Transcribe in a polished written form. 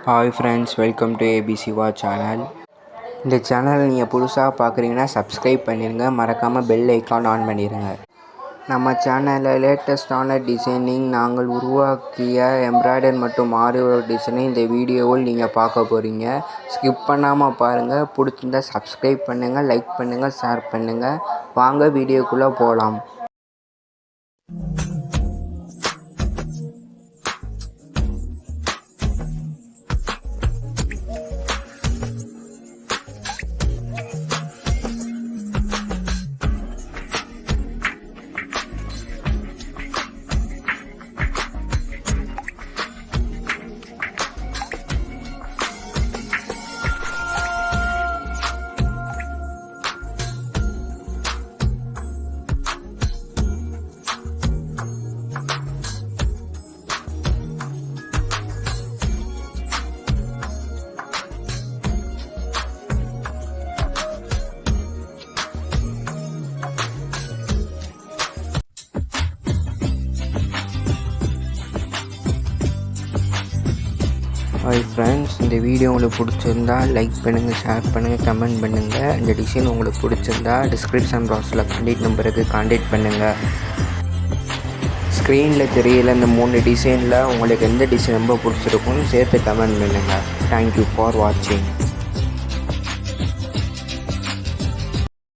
Hi friends, welcome to ABC வா channel. இந்த channel நீங்கள் புதுசாக பார்க்குறீங்கன்னா சப்ஸ்கிரைப் பண்ணிடுங்க, மறக்காமல் பெல் ஐக்கான் ஆன் பண்ணிடுங்க. நம்ம சேனலில் லேட்டஸ்டான டிசைனிங், நாங்கள் உருவாக்கிய எம்ப்ராய்டரி மற்றும் ஆரி ஒர்க் டிசைனை இந்த வீடியோவில் நீங்கள் பார்க்க போகிறீங்க. ஸ்கிப் பண்ணாமல் பாருங்கள். பிடிச்சிருந்தால் சப்ஸ்கிரைப் பண்ணுங்கள், லைக் பண்ணுங்கள், ஷேர் பண்ணுங்கள். வாங்க வீடியோக்குள்ளே போகலாம். ஹாய் ஃப்ரெண்ட்ஸ், இந்த வீடியோ உங்களுக்கு பிடிச்சிருந்தா லைக் பண்ணுங்கள், ஷேர் பண்ணுங்கள், கமெண்ட் பண்ணுங்கள். இந்த டிசைன் உங்களுக்கு பிடிச்சிருந்தா டிஸ்கிரிப்ஷன் பாக்ஸில் கான்டாக்ட் நம்பருக்கு கான்டாக்ட் பண்ணுங்கள். ஸ்க்ரீனில் தெரியல இந்த 3 டிசைனில் உங்களுக்கு எந்த டிசைன் ரொம்ப பிடிச்சிருக்குன்னு சேர்த்து கமெண்ட் பண்ணுங்கள். தேங்க்யூ ஃபார் வாட்சிங்.